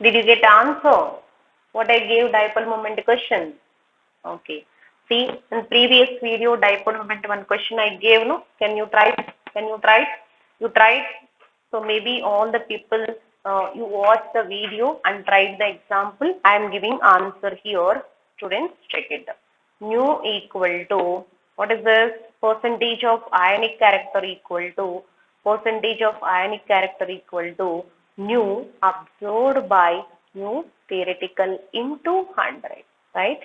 Did you get answer? What I gave dipole moment question? Okay. See, in previous video, dipole moment one question I gave, no? Can you try? Can you try? You tried? So maybe all the people, you watched the video and tried the example. I am giving answer here. Students, check it. Nu equal to, what is this? Percentage of ionic character equal to, percentage of ionic character equal to nu absorbed by nu theoretical into 100, right?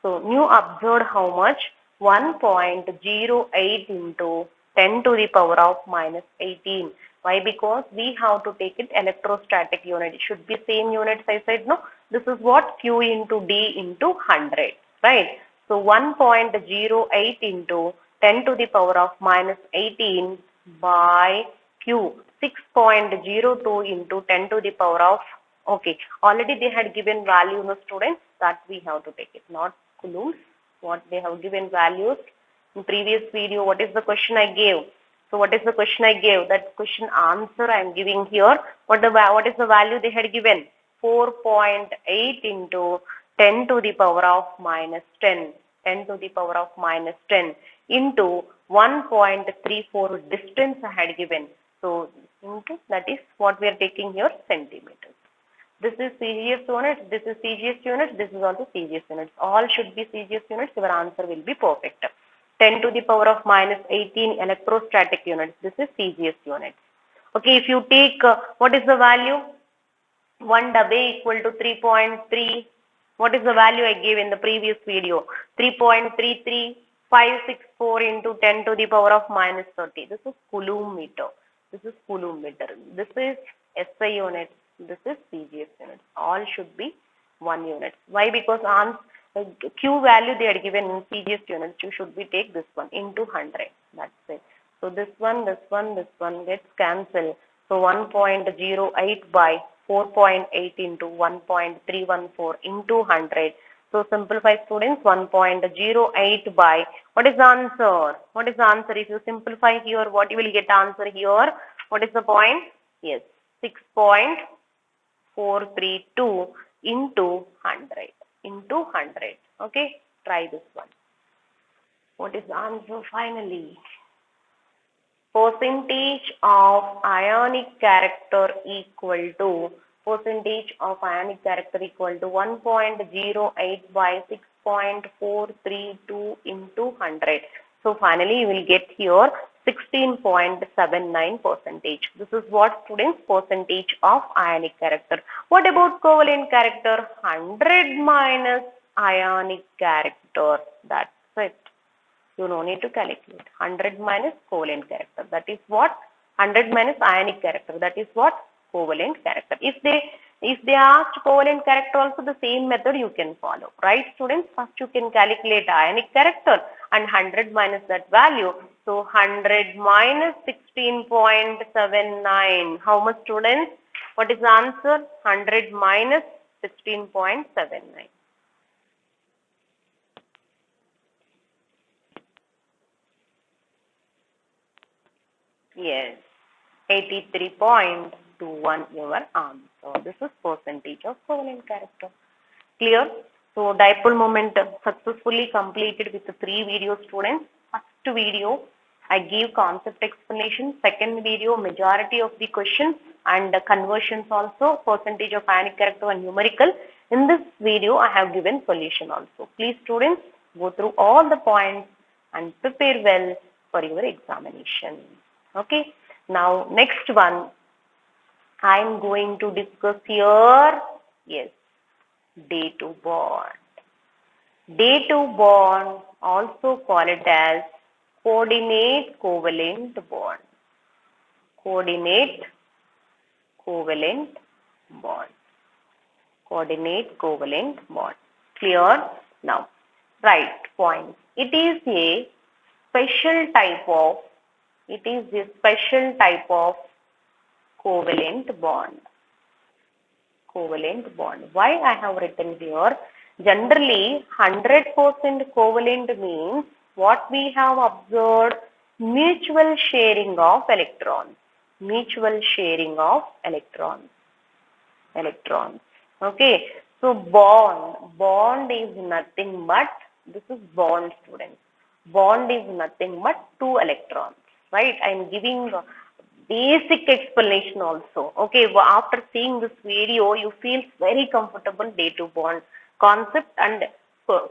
So nu absorbed how much? 1.08 into 10 to the power of minus 18. Why? Because we have to take it electrostatic unit. It should be same units I said, no? This is what? Q into D into 100, right? So 1.08 into 10 to the power of minus 18 by Q. 6.02 into 10 to the power of, okay, already they had given value, no students, that we have to take it, not coulombs. What they have given values in previous video. What is the question I gave? So what is the question I gave? That question answer I am giving here. What is the value they had given? 4.8 into 10 to the power of minus 10. 10 to the power of minus 10 into 1.34 distance I had given. So into, that is what we are taking here, centimeters. This is CGS units, this is CGS units, this is also CGS units. All should be CGS units, your answer will be perfect. 10 to the power of minus 18 electrostatic units, this is CGS units. Okay, if you take, what is the value? 1 dB equal to 3.3. What is the value I gave in the previous video? 3.33564 into 10 to the power of minus 30. This is coulomb meter. This is coulomb meter. This is SI unit. This is CGS unit. All should be 1 unit. Why? Because on Q value they are given in CGS units. You should be take this one into 100. That's it. So this one gets cancelled. So 1.08 by 4.8 into 1.314 into 100. So simplify students, 1.08 by, what is the answer? What is the answer? If you simplify here, what you will get answer here? What is the point? Yes, 6.432 into 100. Into 100. Okay, try this one. What is the answer finally? Percentage of ionic character equal to, percentage of ionic character equal to 1.08 by 6.432 into 100. So finally you will get here 16.79 percentage. This is what students, percentage of ionic character. What about covalent character? 100 minus ionic character. That's it. You no need to calculate. 100 minus covalent character. That is what? 100 minus ionic character. That is what? Covalent character. If they asked covalent character also, the same method you can follow. Right, students? First you can calculate ionic character and 100 minus that value. So 100 minus 16.79. How much, students? What is the answer? 100 minus 16.79. Yes, 83.21 your answer. This is percentage of covalent character. Clear? So dipole moment successfully completed with the 3 videos, students. First video I give concept explanation. Second video majority of the questions and conversions also, percentage of ionic character and numerical. In this video I have given solution also. Please students go through all the points and prepare well for your examination. Okay, now next one I am going to discuss here, yes, day-2 bond. Day-2 bond, also call it as coordinate covalent bond. Coordinate covalent bond. Coordinate covalent bond. Clear? Now, right point. It is a special type of covalent bond. Covalent bond. Why I have written here? Generally, 100% covalent means what we have observed, mutual sharing of electrons. Mutual sharing of electrons. Okay, so bond is nothing but, this is bond, students. Bond is nothing but two electrons, right? I am giving a basic explanation also. Okay, after seeing this video, you feel very comfortable day to bond concept and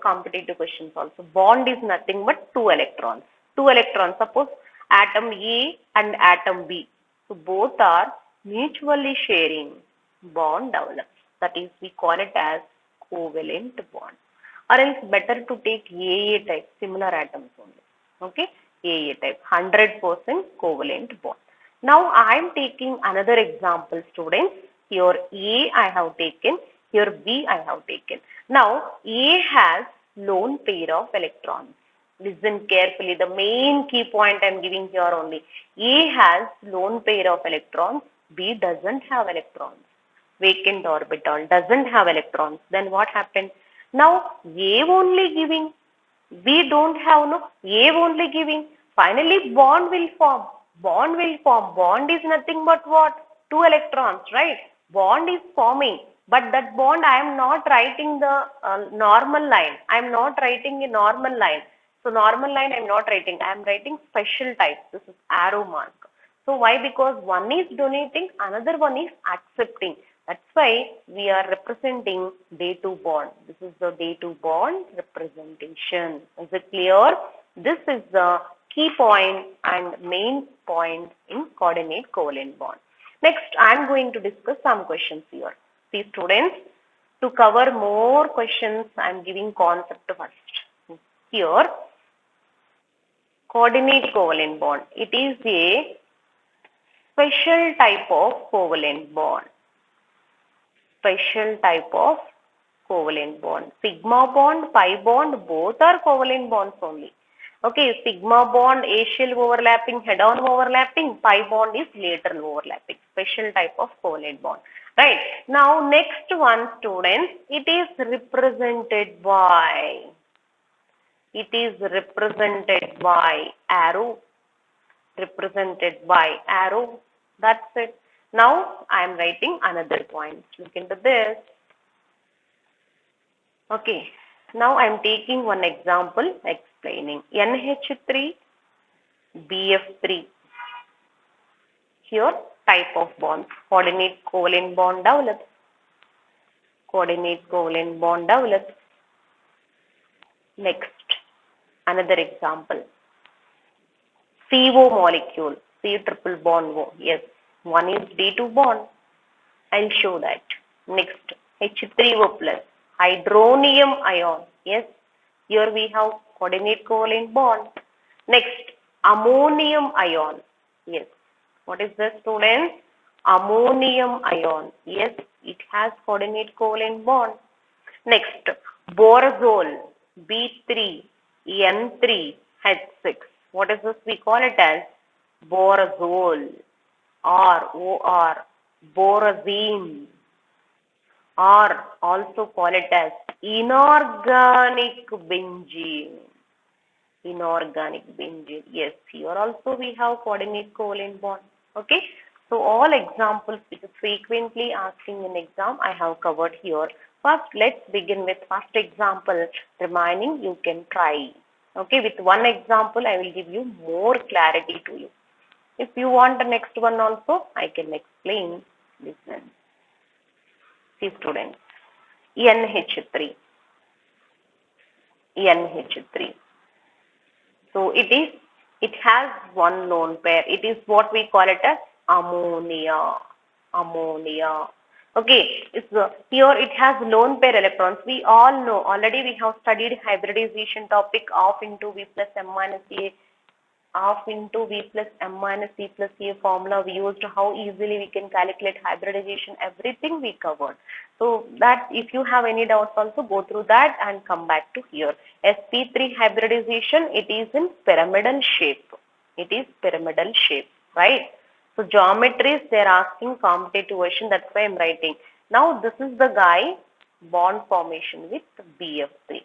competitive questions also. Bond is nothing but two electrons. Two electrons, suppose atom A and atom B. So both are mutually sharing, bond develops. That is, we call it as covalent bond. Or else better to take AA type, similar atoms only. Okay, AA type, 100% covalent bond. Now I am taking another example, students. Here A I have taken, here B I have taken. Now A has lone pair of electrons. Listen carefully. The main key point I am giving here only. A has lone pair of electrons. B doesn't have electrons. Vacant orbital doesn't have electrons. Then what happened? Now A only giving. B don't have, no. A only giving. Finally bond will form. Bond will form. Bond is nothing but what? Two electrons, right? Bond is forming. But that bond I am not writing the normal line. I am not writing a normal line. So normal line I am not writing. I am writing special type. This is arrow mark. So why? Because one is donating, another one is accepting. That's why we are representing day to bond. This is the day to bond representation. Is it clear? This is the key point and main point in coordinate covalent bond. Next, I am going to discuss some questions here. See, students, to cover more questions, I am giving concept first. Here, coordinate covalent bond. It is a special type of covalent bond. Special type of covalent bond. Sigma bond, pi bond, both are covalent bonds only. Okay, sigma bond, axial overlapping, head-on overlapping, pi bond is lateral overlapping. Special type of covalent bond. Right. Now, next one, students, it is represented by arrow. Represented by arrow. That's it. Now I am writing another point. Look into this. Okay. Now I am taking one example explaining NH3, BF3. Here type of bonds. Coordinate covalent bond develops. Coordinate covalent bond develops. Next, another example. CO molecule, C triple bond O. Yes, one is D2 bond. I'll show that. Next, H3O plus, hydronium ion. Yes, here we have coordinate covalent bond. Next, ammonium ion. Yes, what is this, students? Ammonium ion. Yes, it has coordinate covalent bond. Next, borazole, B3, N3, H6. What is this? We call it as borazole, R-O-R, borazine, or also call it as inorganic benzene. Inorganic benzene. Yes, here also we have coordinate covalent bond. Okay. So all examples which is frequently asking in exam I have covered here. First, let's begin with first example. Remaining you can try. Okay, with one example I will give you more clarity to you. If you want the next one also, I can explain. Listen. See, students. NH3. NH3. So it has one lone pair. It is what we call it as ammonia. Ammonia. Okay, here it has lone pair electrons. We all know, already we have studied hybridization topic of into V plus M minus A, of into V plus M minus C plus A formula. We used how easily we can calculate hybridization. Everything we covered. So that if you have any doubts also, go through that and come back to here. Sp3 hybridization, it is in pyramidal shape. It is pyramidal shape, right? So geometries, they are asking competitive version. That's why I'm writing. Now this is the guy, bond formation with BF3.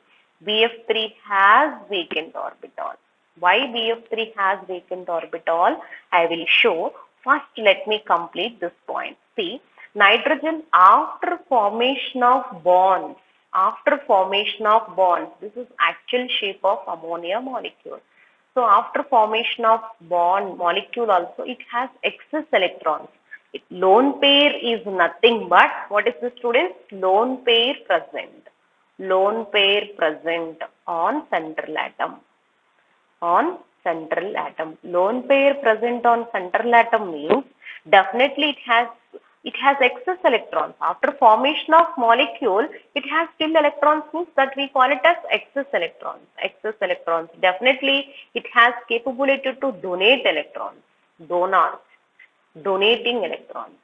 BF3 has vacant orbital. Why BF3 has vacant orbital? I will show. First, let me complete this point. See, Nitrogen after formation of bonds, this is actual shape of ammonia molecule. So after formation of bond molecule also, it has excess electrons. Lone pair is nothing but, what is the students? Lone pair present. Lone pair present on central atom. On central atom. Lone pair present on central atom means definitely it has excess electrons. After formation of molecule, it has still electrons, means that we call it as excess electrons. Excess electrons. Definitely it has capability to donate electrons. Donors. Donating electrons.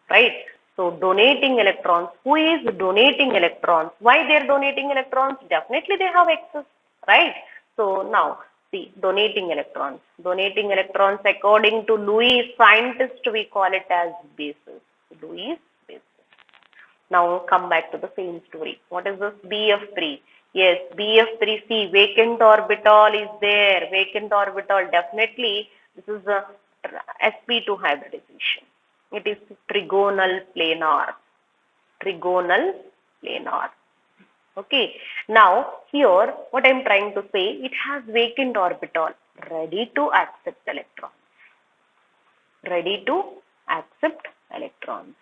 Right? So donating electrons. Who is donating electrons? Why they are donating electrons? Definitely they have excess. Right? So now see, donating electrons. Donating electrons according to Lewis, scientist, we call it as bases. Lewis bases. Now come back to the same story. What is this? BF3. Yes, BF3, see, vacant orbital is there. Vacant orbital, definitely this is a Sp2 hybridization. It is trigonal planar. Trigonal planar. Okay. Now here what I am trying to say, it has vacant orbital ready to accept electrons. Ready to accept electrons.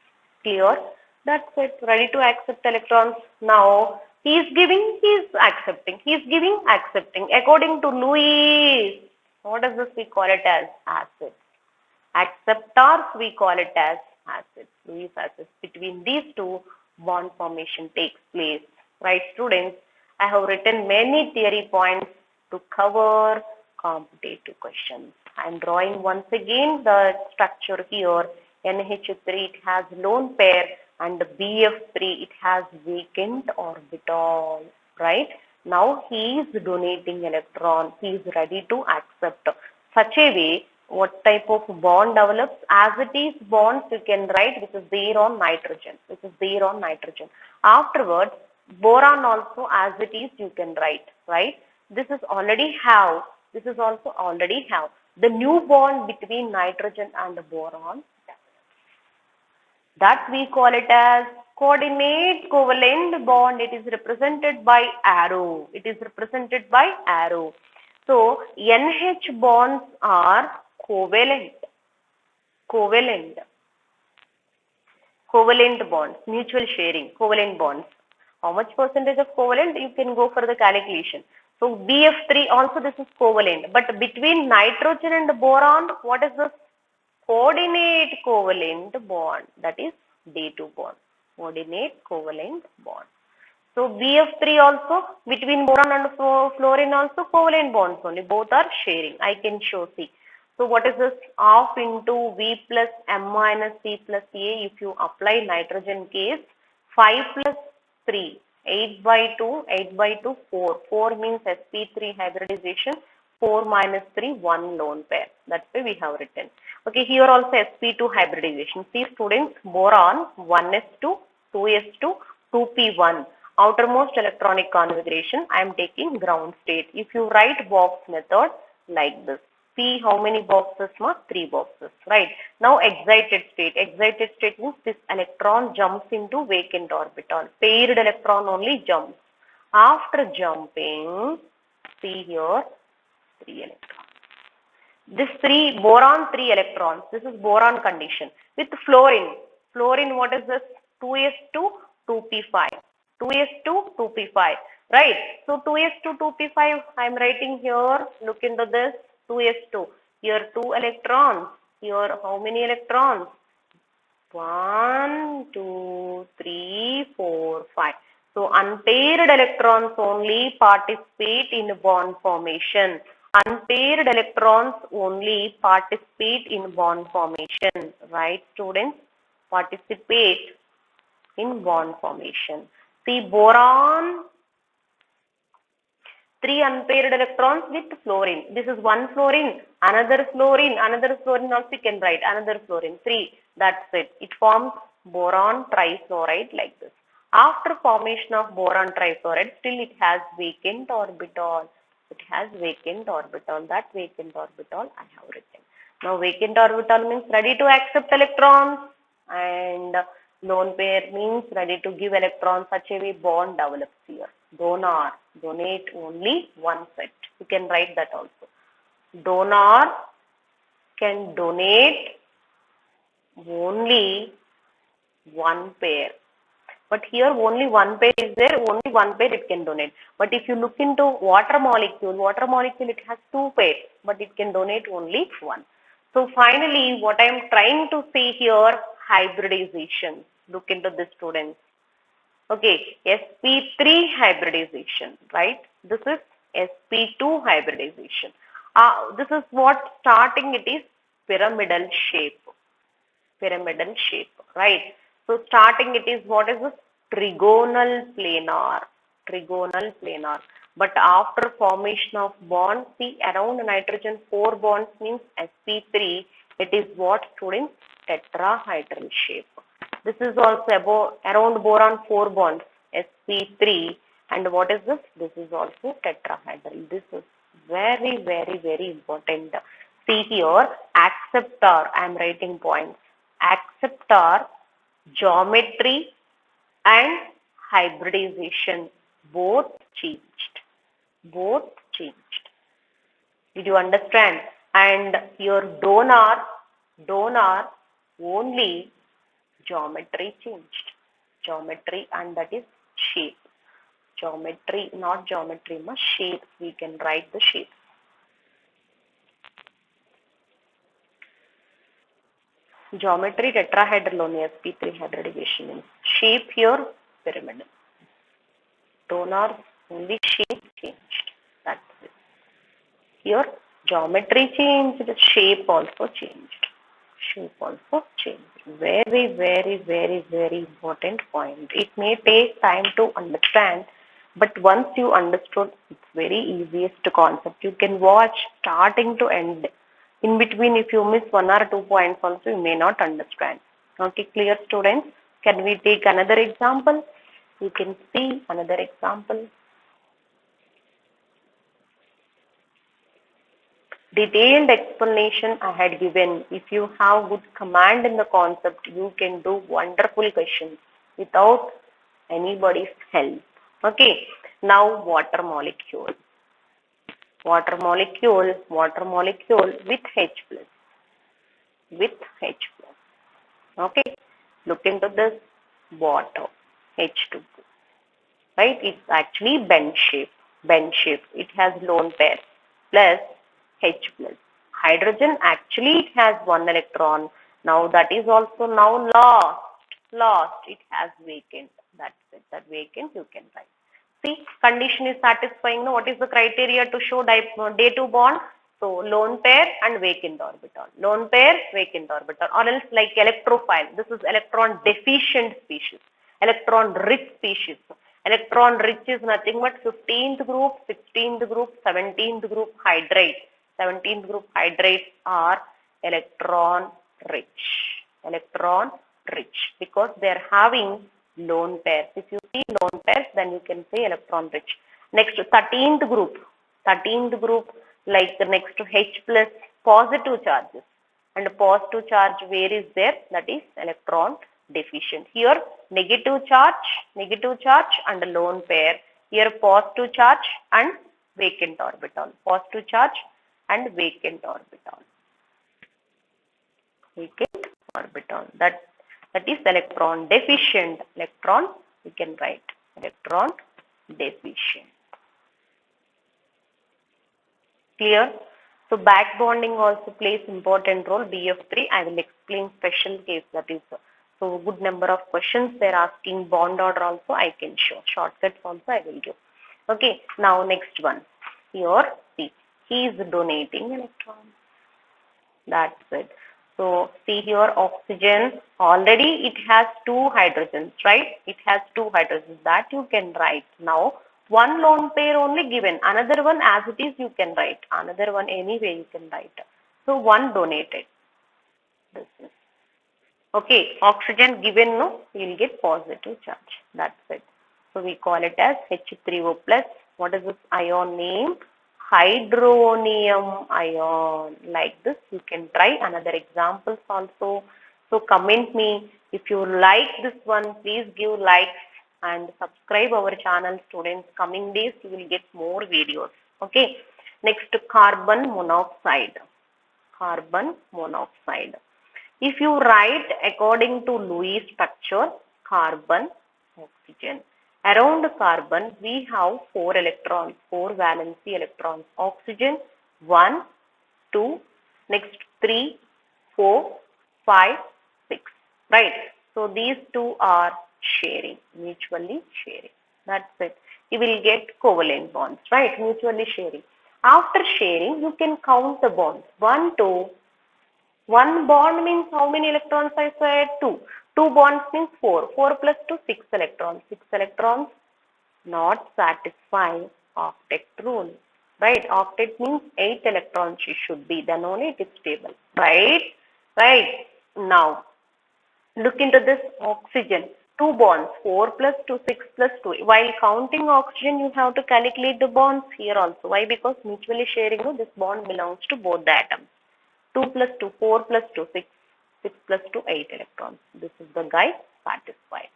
Clear? That's it. Ready to accept electrons. Now he is giving, he is accepting. He is giving, accepting. According to Lewis, what does this we call it as? Acids. Acceptors we call it as acids. Lewis acids. Between these two, bond formation takes place. Right, students? I have written many theory points to cover competitive questions. I am drawing once again the structure here. NH3, it has lone pair, and BF3, it has vacant orbital. Right? Now he is donating electron. He is ready to accept. Such a way, what type of bond develops? As it is bonds, you can write which is there on nitrogen. Which is there on nitrogen. Afterwards, boron also as it is you can write. Right? This is already have. This is also already have. The new bond between nitrogen and boron, that we call it as coordinate covalent bond. It is represented by arrow. It is represented by arrow. So NH bonds are covalent. Covalent. Covalent bonds. Mutual sharing. Covalent bonds. How much percentage of covalent? You can go for the calculation. So BF3 also this is covalent. But between nitrogen and boron, what is this? Coordinate covalent bond, that is D2 bond. Coordinate covalent bond. So BF3 also between boron and fluorine also covalent bonds only. Both are sharing. I can show, see. So what is this? Half into V plus M minus C plus A. If you apply nitrogen case, 5 plus 3. 8 by 2, 8 by 2, 4. 4 means Sp3 hybridization. 4 minus 3, 1 lone pair. That's why we have written. Okay, here also Sp2 hybridization. See students, boron 1s2, 2s2, 2p1. Outermost electronic configuration, I am taking ground state. If you write box method like this, see how many boxes, 3 boxes, right? Now excited state. Excited state means this electron jumps into vacant orbital. Paired electron only jumps. After jumping, see here, 3 electrons. This boron 3 electrons. This is boron condition. With fluorine. Fluorine, what is this? 2s2, 2p5. 2s2, 2p5. Right. So 2s2, 2p5, I am writing here. Look into this. 2s2. Here 2 electrons. Here how many electrons? 1, 2, 3, 4, 5. So unpaired electrons only participate in bond formation. Unpaired electrons only participate in bond formation. Right, students? Participate in bond formation. See, boron, 3 unpaired electrons with fluorine. This is one fluorine, another fluorine also you can write, another fluorine, 3. That's it. It forms boron trifluoride like this. After formation of boron trifluoride, still it has vacant orbital. It has vacant orbital. That vacant orbital I have written. Now vacant orbital means ready to accept electrons, and Lone pair means ready to give electrons, such a way bond develops here. Donor, donate only one set. You can write that also. Donor can donate only one pair. But here only one pair is there, only one pair it can donate. But if you look into water molecule it has two pairs, but it can donate only one. So finally, what I am trying to say here, hybridization. Look into this, students. Okay, Sp3 hybridization, right? This is Sp2 hybridization. This is what starting it is pyramidal shape. Pyramidal shape, right? So starting it is, what is this? Trigonal planar. Trigonal planar. But after formation of bond, see around nitrogen 4 bonds means Sp3. It is what, students? Tetrahedral shape. This is also about around boron 4 bonds, Sp3. And what is this? This is also tetrahedral. This is very, very, very important. See here, acceptor, I am writing points. Acceptor, geometry and hybridization both changed. Both changed. Did you understand? And your donor only geometry changed. Geometry, and that is shape. Geometry, not geometry, but shape. We can write the shape. Geometry tetrahedral only, Sp3 hybridization means. Shape here, pyramidal. Donor only shape changed. That's it. Here, geometry changed, shape also changed. Shape also changed. Very, very, very, very important point. It may take time to understand, but once you understood, it's very easiest concept. You can watch starting to end. In between, if you miss 1 or 2 points also, you may not understand. Okay, clear, students? Can we take another example? You can see another example. Detailed explanation I had given. If you have good command in the concept, you can do wonderful questions without anybody's help. Okay, now water molecule. Water molecule with H plus. With H plus. Okay, look into this water, H2. Right, it's actually bend shape. It has lone pair plus H plus. Hydrogen actually it has one electron. Now that is also now lost. It has vacant. That's it. That vacant you can write. See, condition is satisfying. Now, what is the criteria to show day2 bond? So, lone pair and vacant orbital. Lone pair, vacant orbital. Or else like electrophile. This is electron deficient species. Electron rich species. Electron rich is nothing but 15th group, 16th group, 17th group hydride. 17th group hydrates are electron rich. Electron rich because they are having lone pairs. If you see lone pairs, then you can say electron rich. Next, 13th group. 13th group, like the next to H plus, positive charges. And positive charge where is there? That is electron deficient. Here negative charge and lone pair. Here positive charge and vacant orbital. Positive charge and vacant orbital. Vacant orbital. That is electron deficient. Electron, we can write electron deficient. Clear? So back bonding also plays important role. BF3, I will explain special case, that is. So good number of questions they're asking. Bond order also I can show. Shortcuts also I will give. Okay, now next one. Here, see, he is donating electrons. That's it. So see here, oxygen, already it has 2 hydrogens, right? It has 2 hydrogens. That you can write. Now, one lone pair only given. Another one as it is you can write. Another one anyway you can write. So one donated. This is. Okay, oxygen given, no, you will get positive charge. That's it. So we call it as H3O plus. What is this ion name? Hydronium ion. Like this, you can try another examples also. So comment me. If you like this one, please give likes and subscribe our channel, students. Coming days you will get more videos. Okay. Next, carbon monoxide. Carbon monoxide. If you write according to Lewis structure, carbon, oxygen. Around carbon, we have 4 electrons, 4 valency electrons. Oxygen, 1, 2, next 3, 4, 5, 6. Right? So these two are sharing, mutually sharing. That's it. You will get covalent bonds, right? Mutually sharing. After sharing, you can count the bonds. 1, 2, one bond means how many electrons I said? 2. Two bonds means 4. 4 plus 2, 6 electrons. 6 electrons not satisfy octet rule. Right? Octet means 8 electrons it should be. Then only it is stable. Right? Right. Now, look into this oxygen. Two bonds. 4 plus 2, 6 plus 2. While counting oxygen, you have to calculate the bonds here also. Why? Because mutually sharing, this bond belongs to both the atoms. 2 plus 2, 4 plus 2, 6, 6 plus 2, 8 electrons. This is the guy satisfied.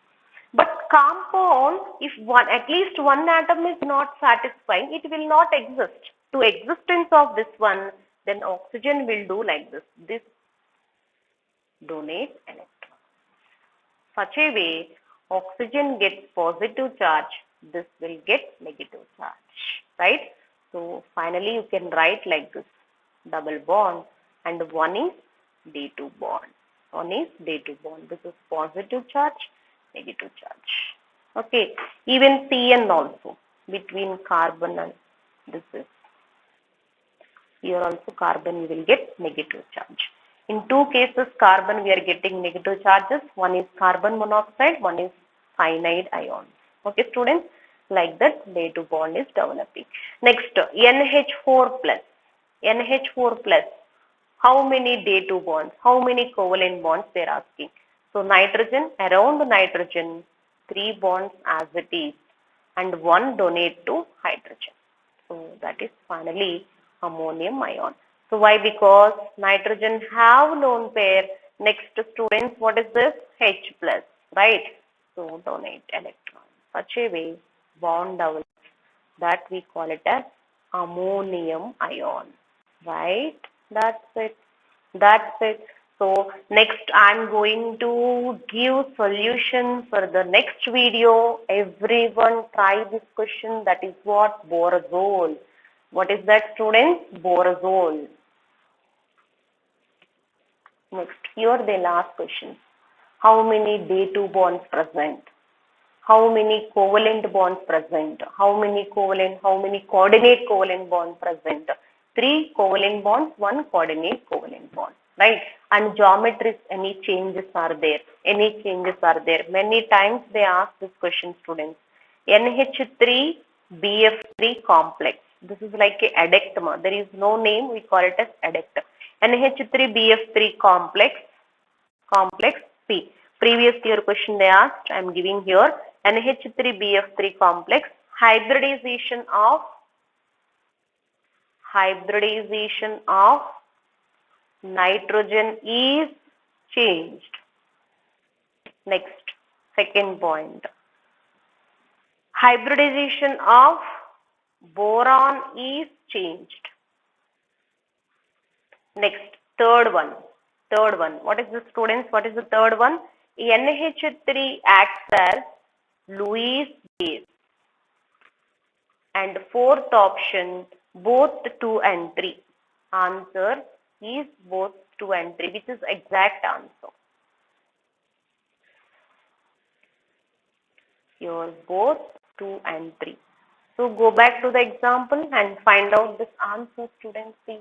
But compound, if at least one atom is not satisfying, it will not exist. To existence of this one, then oxygen will do like this. This donates electron. Such a way, oxygen gets positive charge. This will get negative charge. Right? So finally, you can write like this. Double bond and one is D2 bond. One is D2 bond. This is positive charge, negative charge. Okay. Even CN also between carbon and this is. Here also carbon you will get negative charge. In two cases carbon we are getting negative charges. One is carbon monoxide, one is cyanide ions. Okay students, like that D2 bond is developing. Next NH4 plus. NH4 plus. How many D2 bonds? How many covalent bonds they are asking? So nitrogen, around nitrogen, 3 bonds as it is and 1 donate to hydrogen. So that is finally ammonium ion. So why? Because nitrogen have lone pair. Next students, what is this? H plus, right? So donate electron. Such a way bond develops that we call it as ammonium ion, right? That's it. That's it. So next I'm going to give solution for the next video. Everyone try this question. That is what? Borazole. What is that students? Borazole. Next, here they'll ask questions. How many D2 bonds present? How many covalent bonds present? How many coordinate covalent bonds present? 3 covalent bonds, 1 coordinate covalent bond, right? And geometries, any changes are there? Any changes are there? Many times they ask this question, students. NH3 BF3 complex. This is like a adductor. There is no name. We call it as adductor. NH3 BF3 complex P. Previous year question they asked. I am giving here. NH3BF3 complex, hybridization of nitrogen is changed. Next, second point. Hybridization of boron is changed. Next, third one. What is the students? What is the third one? NH3 acts as Lewis base. And fourth option, both 2 and 3. Answer is both 2 and 3, which is exact answer. Here both 2 and 3. So go back to the example and find out this answer, students. See.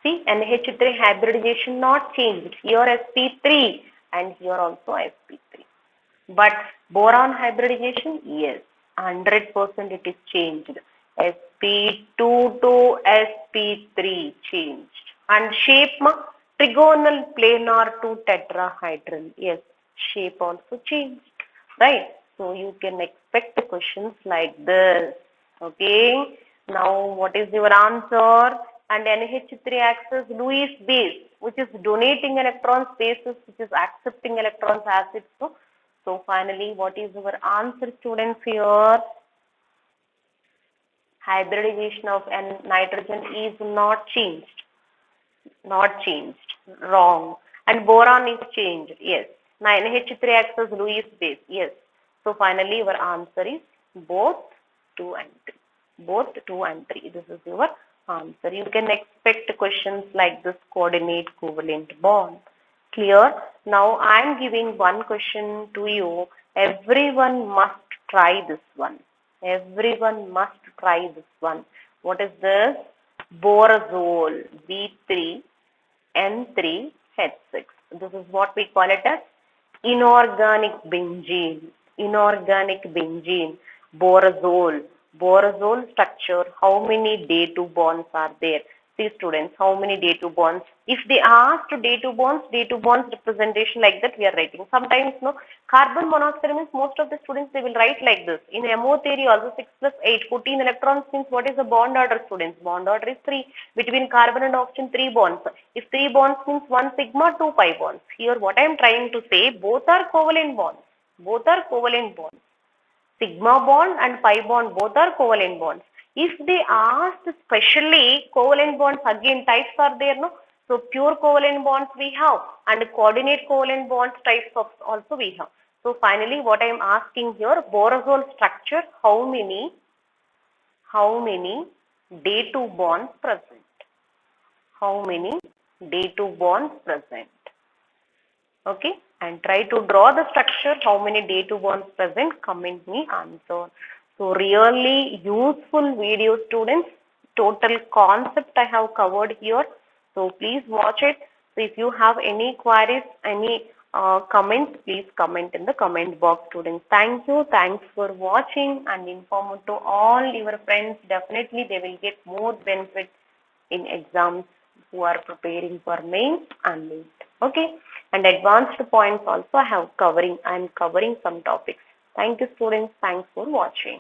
See, NH3 hybridization not changed. Here Sp3 and here also Sp3. But boron hybridization, yes, 100% it is changed. Sp2 to Sp3 changed. And shape, Trigonal planar to tetrahedral. Yes, shape also changed, right? So you can expect questions like this. Okay. Now what is your answer? And NH3 acts as Lewis base, which is donating electrons, bases which is accepting electrons, acids. So finally, what is our answer, students, here? Hybridization of nitrogen is not changed. Not changed. Wrong. And boron is changed. Yes. 9H3 acts as Lewis base. Yes. So finally your answer is both 2 and 3. Both 2 and 3. This is your answer. You can expect questions like this: coordinate covalent bond. Clear? Now I am giving one question to you. Everyone must try this one. Everyone must try this one. What is this? Borazole B3 N3H6. This is what we call it as inorganic benzene. Inorganic benzene. Borazole. Borazole structure. How many day-2 bonds are there? See, students, how many day-2 bonds? If they asked day-2 bonds representation like that, we are writing. Sometimes, no, carbon monoxide means most of the students, they will write like this. In MO theory also 6 plus 8, 14 electrons means what is the bond order, students? Bond order is 3. Between carbon and oxygen, 3 bonds. If 3 bonds means 1 sigma, 2 pi bonds. Here what I am trying to say, both are covalent bonds. Both are covalent bonds. Sigma bond and pi bond, both are covalent bonds. If they asked specially covalent bonds, again types are there, no? So pure covalent bonds we have, and coordinate covalent bonds types of also we have. So finally what I am asking here, borazole structure, how many day-2 bonds present? How many day-2 bonds present? Okay, and try to draw the structure, how many day-2 bonds present, comment me answer. So really useful video, students. Total concept I have covered here, so please watch it. So if you have any queries, any comments, please comment in the comment box, students. Thank you. Thanks for watching, and inform to all your friends. Definitely they will get more benefit in exams who are preparing for mains and NEET. Okay, and advanced points also I am covering some topics. Thank you, students. Thanks for watching.